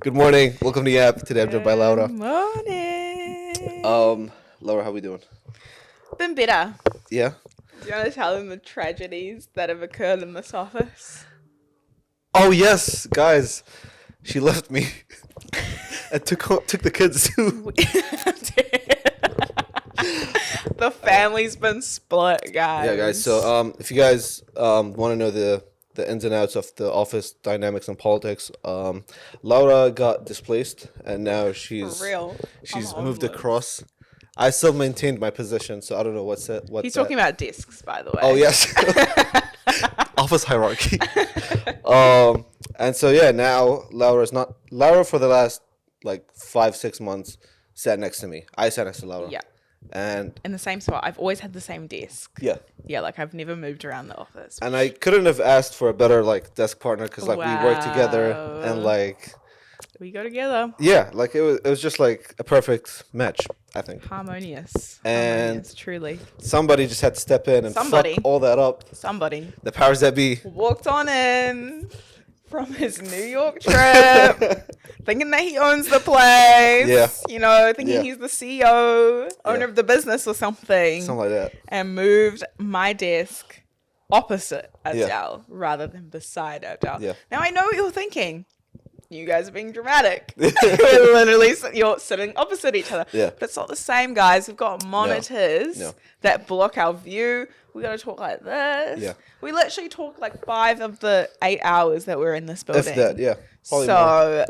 Good morning. Welcome to Yap. Today I'm joined by Laura. Good morning. Laura, how we doing? Been better. Yeah. Do you want to tell them the tragedies that have occurred in this office? Oh yes, guys. She left me and took the kids too. The family's been split, guys. Yeah, guys. So if you guys want to know the ins and outs of the office dynamics and politics, Laura got displaced and now she's For real. she's I'm moved homeless. across. I still maintained my position, so I don't know what's it. He's talking about desks, by the way. Oh yes, office hierarchy. And so yeah, now Laura for the last like 5-6 months sat next to me. I sat next to Laura. Yeah. And In the same spot. I've always had the same desk. yeah, Yeah, like I've never moved around the office. and I couldn't have asked for a better like desk partner because like we work together and Wow. like We go together. yeah, like it was just like a perfect match, I think. Harmonious. And- Harmonious, truly. Somebody just had to step in and Somebody. fuck all that up. Somebody The powers that be. walked on in from his New York trip, thinking that he owns the place. Yeah. You know, thinking Yeah. he's the CEO, owner Yeah. of the business or something. Something like that. And moved my desk opposite Yeah. Abdel rather than beside Abdel. Yeah. Now I know what you're thinking. You guys are being dramatic. You're sitting opposite each other. Yeah. But it's not the same, guys. We've got monitors No. that block our view. We got to talk like this. Yeah. We literally talked like 5 of the 8 hours that we're in this building. If that, yeah. Probably more. So,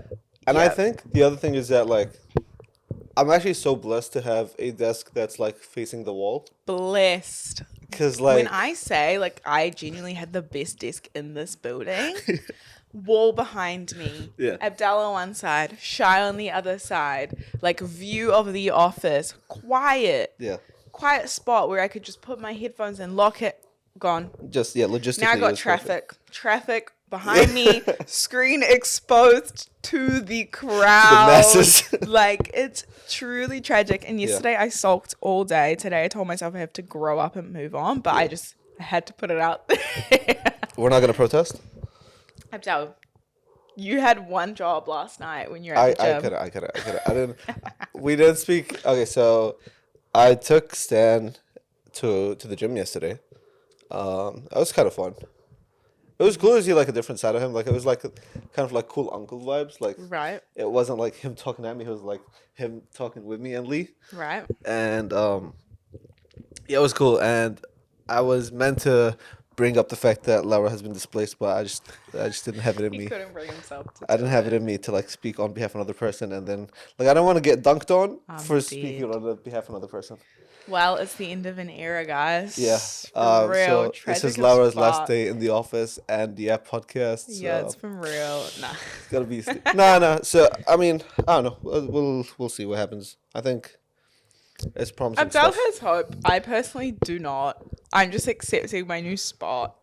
And I yeah. think the other thing is that like I'm actually so blessed to have a desk that's like facing the wall blessed. because like When I say like I genuinely had the best desk in this building, wall behind me, Yeah. Abdel on one side, Shy on the other side, like view of the office, quiet spot where I could just put my headphones in, lock it, gone. just logistically. Now I got it was perfect. traffic behind me, screen exposed to the crowd. The masses. Like, it's truly tragic. And yesterday I sulked all day. Today I told myself I have to grow up and move on, but I had to put it out there. We're not gonna protest. Abdel, you had one job last night when you were at the gym. I could. I didn't. We didn't speak. Okay, so I took Stan to the gym yesterday. That was kind of fun. It was cool to see like a different side of him. Like it was like kind of like cool uncle vibes. Like Right, it wasn't like him talking at me. It was like him talking with me and Lee. right. And yeah, it was cool. And I was meant to bring up the fact that Laura has been displaced, but I just didn't have it in He me. couldn't bring himself to I didn't have it in me to like speak on behalf of another person, and then like I don't want to get dunked on I'm for dead. speaking on the behalf of another person. Well, it's the end of an era, guys. Yeah. For real. So this Tragic is as Laura's last fuck. day in the office and the app podcast. Yeah, so it's been real. Nah. it's gotta be. No. So I mean, I don't know. We'll see what happens. I think it's promising Abdel stuff. has hope. I personally do not. I'm just accepting my new spot.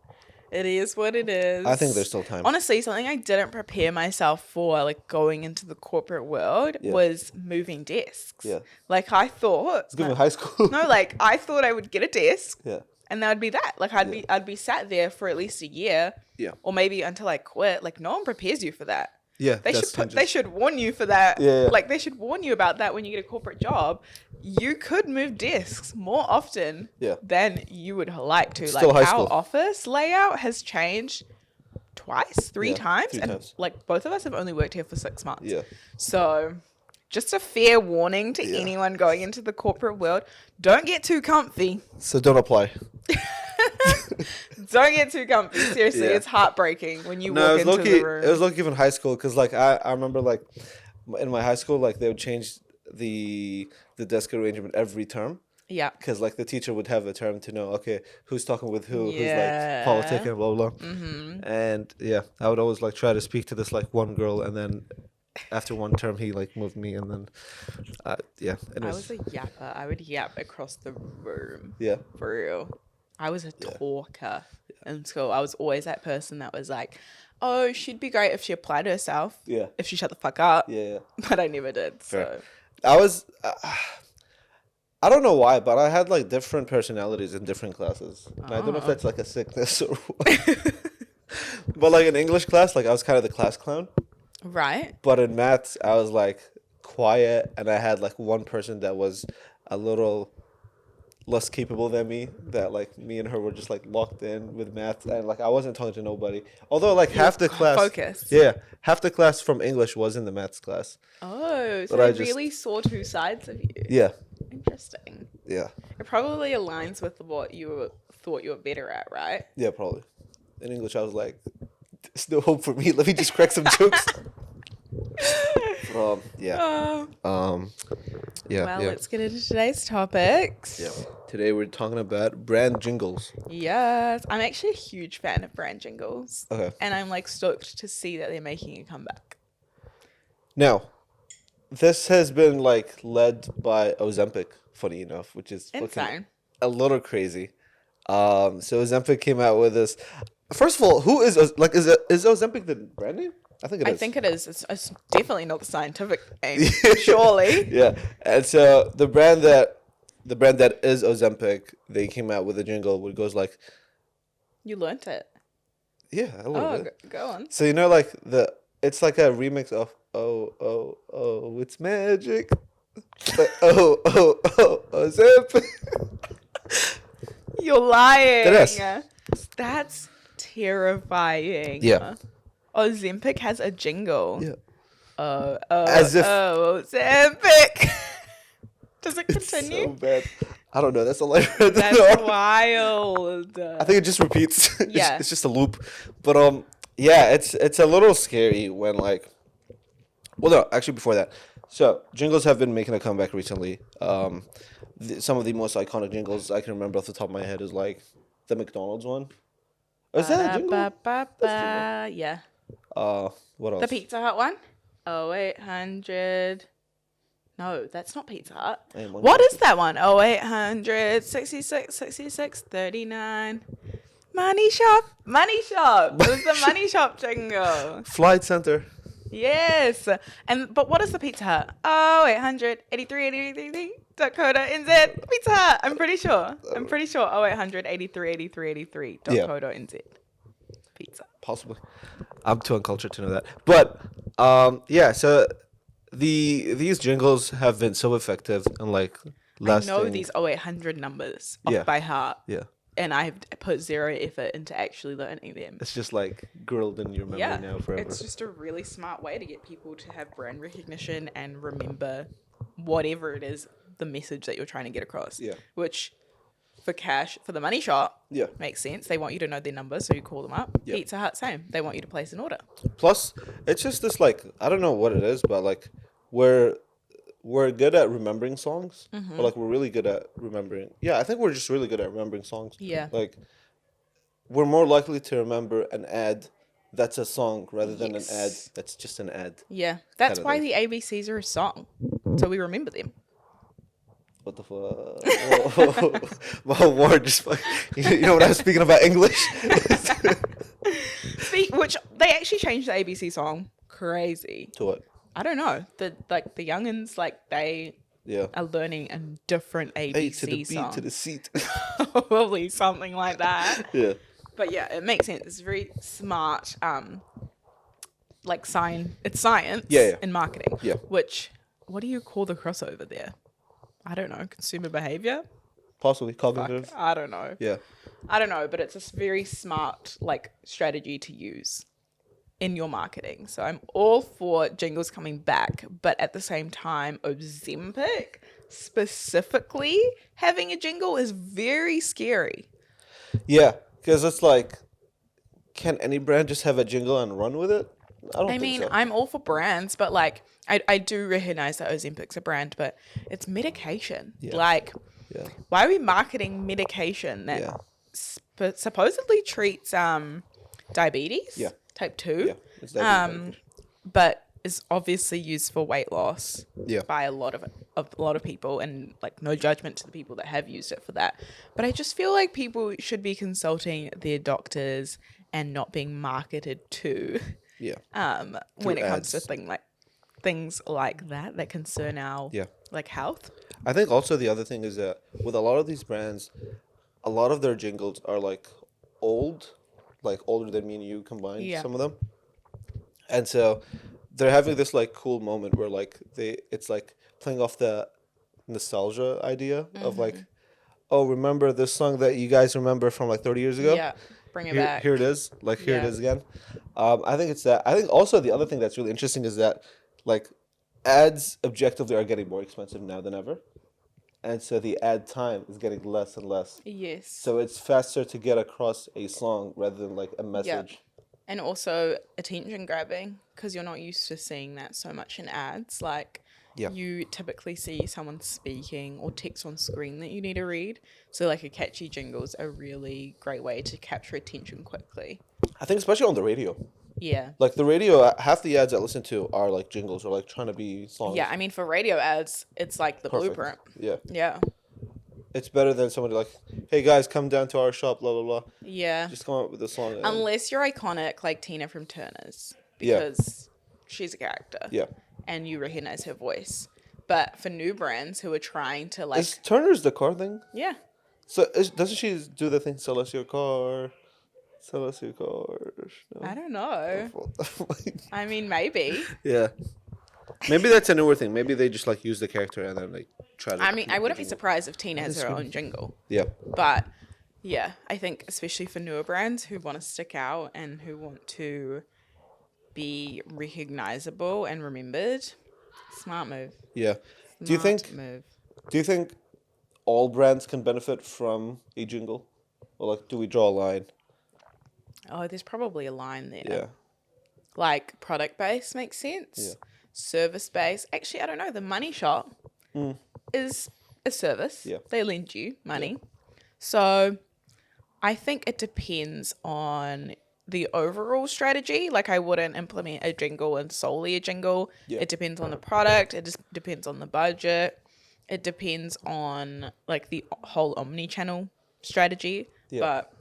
It is what it is. I think there's still time. Honestly, something I didn't prepare myself for, like going into the corporate world, Yeah. was moving desks. Yeah. Like I thought. It's good in high school. No, like I thought I would get a desk, Yeah. and that would be that. Like I'd be sat there for at least a year. Yeah. Or maybe until I quit. Like no one prepares you for that. Yeah. They should warn you for that. Yeah. Like they should warn you about that when you get a corporate job. You could move desks more often Yeah. than you would like to. Still like high our school. office layout has changed twice, three Yeah, times, 3 and times. like both of us have only worked here for 6 months. Yeah. So just a fair warning to Yeah. anyone going into the corporate world: don't get too comfy. So don't apply. Don't get too comfy. Seriously, Yeah. it's heartbreaking when you No, walk it was into low-key, the room. it was low-key even high school because like I remember like in my high school like they would change the desk arrangement every term yeah. because like the teacher would have a term to know okay who's talking with who, Yeah. who's like politicking, blah blah. And yeah, I would always like try to speak to this like one girl, and then after one term he like moved me, and then yeah, it I was, was a yapper. I would yap across the room. yeah. For real. I was a talker in school. I was always that person that was like, oh, she'd be great if she applied herself. Yeah. If she shut the fuck up. Yeah. But I never did. Fair. So I was I don't know why, but I had like different personalities in different classes. And I don't know if that's like a sickness or what. But like in English class, like I was kind of the class clown. Right. But in maths, I was like quiet, and I had like one person that was a little less capable than me. That like me and her were just like locked in with maths, and like I wasn't talking to nobody. Although like half the class, focused. yeah, half the class from English was in the maths class. Oh, so But they really saw two sides of you. Yeah. Interesting. Yeah. It probably aligns with what thought you were better at, right? Yeah, probably. In English, I was like, "There's no hope for me. Let me just crack some jokes." Yeah. Yeah. Well, yeah. let's get into today's topics. Yeah. Today we're talking about brand jingles. Yes, I'm actually a huge fan of brand jingles. Okay. And I'm like stoked to see that they're making a comeback. Now, this has been like led by Ozempic, funny enough, which is insane, a little crazy. So Ozempic came out with this. First of all, who is Ozempic the brand name? I think it is. I think it is. It's definitely not the scientific name, surely. Yeah, and so the brand that is Ozempic, they came out with a jingle which goes like, You learnt it. yeah, a little bit. Go on. So you know, like it's like a remix of oh, it's magic. Like, oh, Ozempic. You're lying. It is. That's terrifying. Yeah. Ozempic has a jingle. Yeah. As if Ozempic. Does it continue? It's so bad. I don't know. That's all I read. That's wild. I think it just repeats. Yeah. It's just a loop. But yeah, it's a little scary when like. Well, no, actually before that. So jingles have been making a comeback recently. Some of the most iconic jingles I can remember off the top of my head is like the McDonald's one. Is that a jingle? Yeah. What else? The Pizza Hut one? 0800. No, that's not Pizza Hut. What is that one? 0800 66 66 39. Money Shop. Money Shop. It was the Money Shop jingle. Flight Center. Yes. But what is the Pizza Hut? 0800 83 83 .co.nz. Pizza Hut. I'm pretty sure. 0800 83 83 83 .co.nz. Pizza. Possibly. I'm too uncultured to know that. But yeah, so these jingles have been so effective and like lasting. I know these 0800 numbers off by heart. Yeah. And I've put zero effort into actually learning them. It's just like grilled in your memory now forever. It's just a really smart way to get people to have brand recognition and remember whatever it is, the message that you're trying to get across. Yeah. Which for the Money Shop, yeah, makes sense. They want you to know their numbers, so you call them up. Yeah. Pizza Hut, same. They want you to place an order. Plus, it's just this like, I don't know what it is, but like we're good at remembering songs, or like we're really good at remembering. Yeah, I think we're just really good at remembering songs. Yeah. Like we're more likely to remember an ad that's a song rather than an ad that's just an ad. Yeah. That's why the ABCs are a song. So we remember them. What the fuck? My word, just like, you know what I was speaking about English? Which they actually changed the ABC song. Crazy. To what? I don't know. The youngins, like they are learning a different ABC A to the song. B to the seat. Probably something like that. Yeah. But yeah, it makes sense. It's very smart. Like it's science. Yeah. In marketing. Yeah. Which, what do you call the crossover there? I don't know. Consumer behavior. Possibly cognitive. Fuck, I don't know. Yeah. I don't know, but it's a very smart like strategy to use in your marketing. So I'm all for jingles coming back, but at the same time, Ozempic specifically having a jingle is very scary. Yeah, because it's like, can any brand just have a jingle and run with it? I mean, so. I'm all for brands, but like I do recognize that Ozempic's a brand, but it's medication. Yeah. Like, yeah. Why are we marketing medication that supposedly treats diabetes? Yeah. Type 2. Yeah. It's diabetes. But is obviously used for weight loss. Yeah. By a lot of people, and like no judgment to the people that have used it for that. But I just feel like people should be consulting their doctors and not being marketed to. Yeah. When it comes to things like that concern our like health. I think also the other thing is that with a lot of these brands, a lot of their jingles are like old, like older than me and you combined, some of them. And so they're having this like cool moment where like it's like playing off the nostalgia idea of like, oh, remember this song that you guys remember from like 30 years ago? Yeah, bring it back. Here it is. Like here it Yeah. is again. I think it's that. I think also the other thing that's really interesting is that like ads objectively are getting more expensive now than ever. And so the ad time is getting less and less. Yes. So it's faster to get across a song rather than like a message. And also attention grabbing, because you're not used to seeing that so much in ads. Like, Yeah. you typically see someone speaking or text on screen that you need to read. So, like, a catchy jingle is a really great way to capture attention quickly. I think especially on the radio. Yeah. Like the radio, half the ads I listen to are like jingles or like trying to be songs. Yeah, I mean, for radio ads, it's like the Perfect. blueprint. Yeah. Yeah. It's better than somebody like, hey guys, come down to our shop, blah, blah, blah. Yeah. Just come up with a song. Unless you're iconic, like Tina from Turner's, Yeah. because she's a character. Yeah. And you recognize her voice. But for new brands who are trying to, like... Is Turner's the car thing? Yeah. So doesn't she do the thing, sell us your car? Sell us your car. No? I don't know. I mean, maybe. Yeah. Maybe that's a newer thing. Maybe they just like use the character and then like try to. I mean, I wouldn't be surprised if Tina has her own jingle. Yeah. But yeah, I think especially for newer brands who want to stick out and who want to be recognizable and remembered, smart move. Yeah. Smart move. Do you think all brands can benefit from a jingle, or like do we draw a line? Oh, there's probably a line there. Yeah. Like product base makes sense. Yeah. Service base. Actually, I don't know. The money shot is a service. Yeah. They lend you money. So I think it depends on the overall strategy. Like, I wouldn't implement a jingle and solely a jingle. Yeah. It depends on the product. It just depends on the budget. It depends on like the whole omni-channel strategy. Yeah. But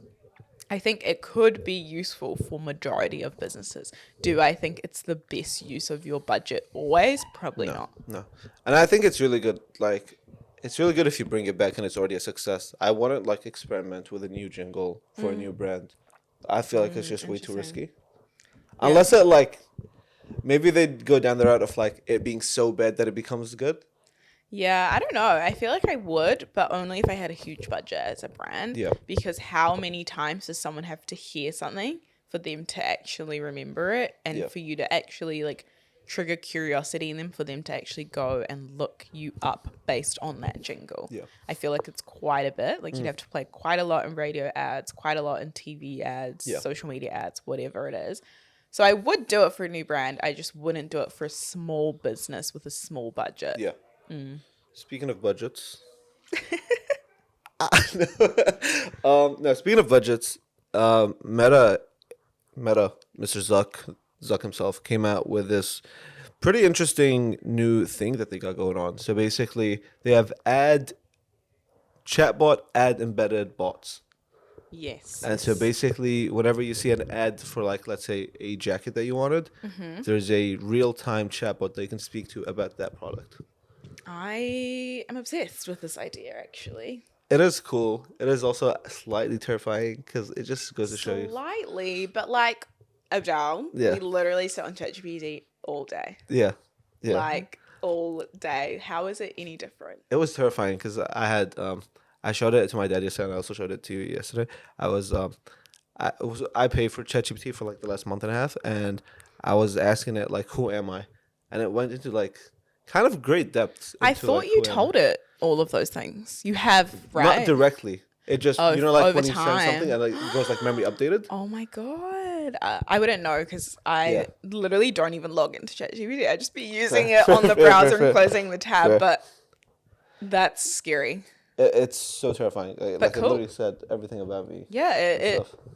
I think it could be useful for majority of businesses. Do I think it's the best use of your budget always? Probably not. No. And I think it's really good. Like, it's really good if you bring it back and it's already a success. I wouldn't like experiment with a new jingle for a new brand. I feel like it's just way too risky. Unless it like, maybe they'd go down the route of like it being so bad that it becomes good. Yeah, I don't know. I feel like I would, but only if I had a huge budget as a brand. Yeah. Because how many times does someone have to hear something for them to actually remember it and for you to actually like trigger curiosity in them for them to actually go and look you up based on that jingle? Yeah. I feel like it's quite a bit. Like you'd have to play quite a lot in radio ads, quite a lot in TV ads, social media ads, whatever it is. So I would do it for a new brand. I just wouldn't do it for a small business with a small budget. Yeah. Speaking of budgets. No, speaking of budgets, Meta, Mr. Zuck himself came out with this pretty interesting new thing that they got going on. So basically, they have chatbot ad embedded bots. Yes. And so basically, whenever you see an ad for like, let's say, a jacket that you wanted, there's a real-time chatbot that you can speak to about that product. I am obsessed with this idea, actually. It is cool. It is also slightly terrifying because it just goes to show you. Slightly, but like, Abdul, Yeah. we literally sit on ChatGPT all day. Yeah. Yeah. Like, all day. How is it any different? It was terrifying because I showed it to my dad yesterday and I also showed it to you yesterday. I paid for ChatGPT for like the last month and a half and I was asking it like, who am I? And it went into like kind of great depth. I thought you told it all of those things. You have, right? Not directly. It just, Oh, like over when you send time. something and like it goes like memory updated. Oh my God. I wouldn't know because I literally don't even log into ChatGPT. I just be using it on the browser and closing the tab, Fair. but that's scary. It's so terrifying. Like cool. it literally said everything about me. Yeah,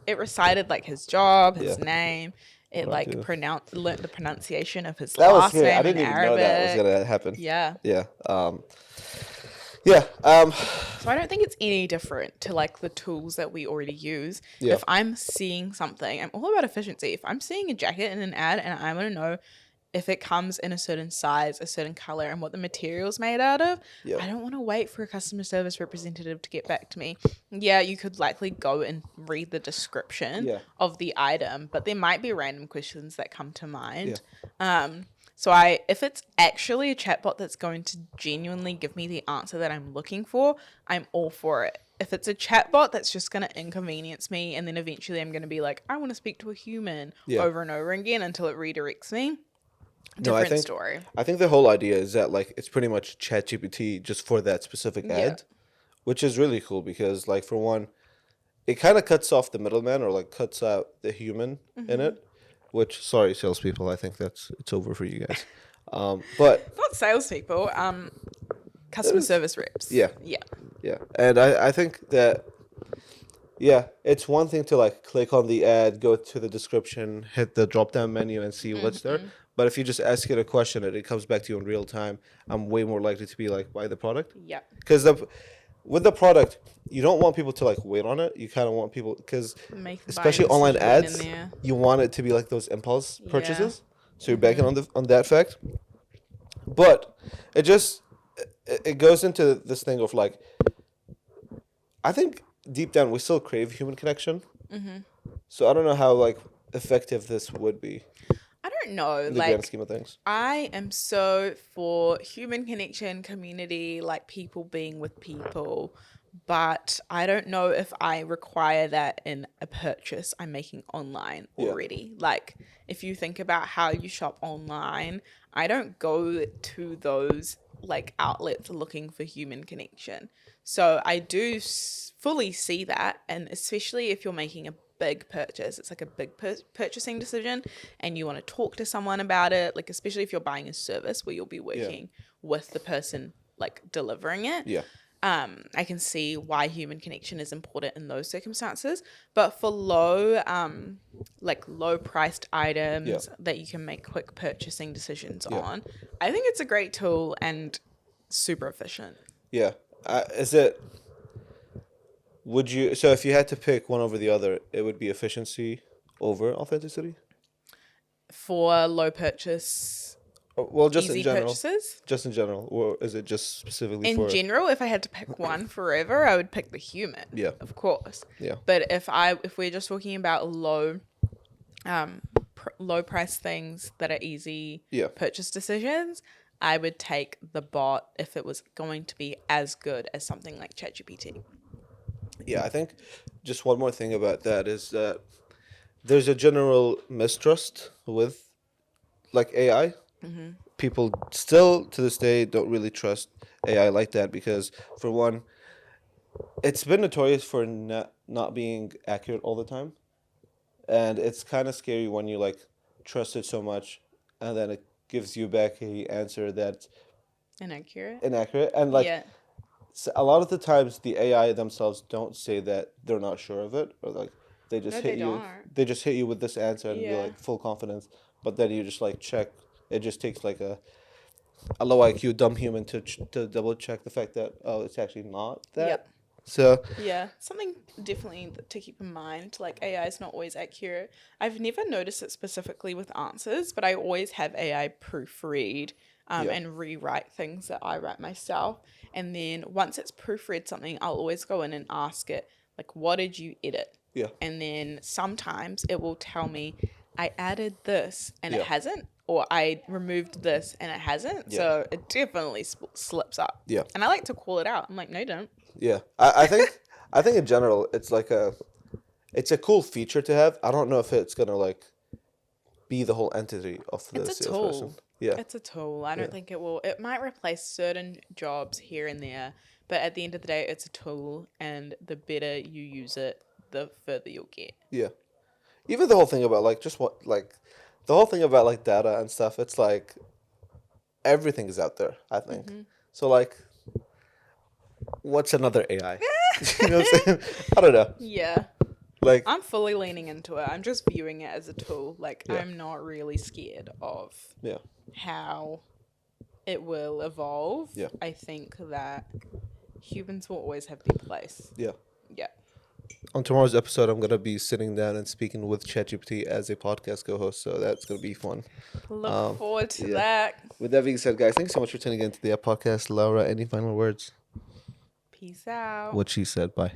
it recited like his job, his name. It like do. learnt the pronunciation of his That was last scary. name I didn't in even Arabic. know that was gonna happen. Yeah. Yeah. So I don't think it's any different to like the tools that we already use. Yeah. If I'm seeing something, I'm all about efficiency. If I'm seeing a jacket in an ad and I want to know if it comes in a certain size, a certain color, and what the material's made out of, Yeah. I don't want to wait for a customer service representative to get back to me. Yeah, you could likely go and read the description Yeah. of the item, but there might be random questions that come to mind. Yeah. So if it's actually a chatbot that's going to genuinely give me the answer that I'm looking for, I'm all for it. If it's a chatbot that's just going to inconvenience me and then eventually I'm going to be like, I want to speak to a human over and over again until it redirects me, different story. I think the whole idea is that like it's pretty much ChatGPT just for that specific ad, which is really cool because like for one, it kind of cuts off the middleman or like cuts out the human in it. Which, sorry, salespeople, I think it's over for you guys. But Not salespeople, customer service reps. Yeah. Yeah. Yeah, and I think that, yeah, it's one thing to like click on the ad, go to the description, hit the drop down menu and see what's there. But if you just ask it a question and it comes back to you in real time, I'm way more likely to be like, buy the product. Yeah. Because with the product, you don't want people to like wait on it. You kind of want people, because especially online ads, you want it to be like those impulse purchases. So you're banking on that fact. But it goes into this thing of like, I think deep down we still crave human connection. So I don't know how like effective this would be I don't know. in the grand scheme of things. I am so for human connection, community, like people being with people, but I don't know if I require that in a purchase I'm making online already. Like if you think about how you shop online, I don't go to those like outlets looking for human connection. So I do fully see that, and especially if you're making a big purchase, it's like a big purchasing decision and you want to talk to someone about it, like especially if you're buying a service where you'll be working with the person like delivering it. I can see why human connection is important in those circumstances, but for low priced items that you can make quick purchasing decisions on, I think it's a great tool and super efficient. Would you, so if you had to pick one over the other, it would be efficiency over authenticity? For low purchase, well, just easy in general. purchases? Just in general, or is it just specifically in general, if I had to pick one forever, I would pick the human. Yeah. Of course. Yeah. But if we're just talking about low price things that are easy purchase decisions, I would take the bot if it was going to be as good as something like ChatGPT. Yeah, I think just one more thing about that is that there's a general mistrust with like AI. People still to this day don't really trust AI like that because, for one, it's been notorious for not being accurate all the time. And it's kind of scary when you like trust it so much and then it gives you back a answer that's inaccurate. And like a lot of the times the AI themselves don't say that they're not sure of it, or like they just they just hit you with this answer and be like full confidence, but then you just like check. It just takes like a low IQ dumb human to double check the fact that it's actually not that. So something definitely to keep in mind, like AI is not always accurate. I've never noticed it specifically with answers, but I always have AI proofread and rewrite things that I write myself. And then once it's proofread something, I'll always go in and ask it, like, what did you edit? Yeah. And then sometimes it will tell me, I added this and it hasn't, or I removed this and it hasn't. Yeah. So it definitely slips up. Yeah. And I like to call it out. I'm like, no, don't. Yeah. I think in general, it's like it's a cool feature to have. I don't know if it's going to like be the whole entity of the salesperson. Yeah. It's a tool. I don't think it will. It might replace certain jobs here and there, but at the end of the day, it's a tool, and the better you use it, the further you'll get. Yeah. Even the whole thing about like the whole thing about like data and stuff, it's like everything is out there, I think. So like, what's another AI? You know what I'm saying? I don't know. Yeah. Like, I'm fully leaning into it. I'm just viewing it as a tool. Like, I'm not really scared of how it will evolve. Yeah. I think that humans will always have their place. Yeah. Yeah. on tomorrow's episode, I'm gonna be sitting down and speaking with ChatGPT as a podcast co-host, so that's gonna be fun. Look forward to yeah. that. With that being said, guys, thanks so much for tuning in to the podcast. Laura, any final words? Peace out. What she said. Bye.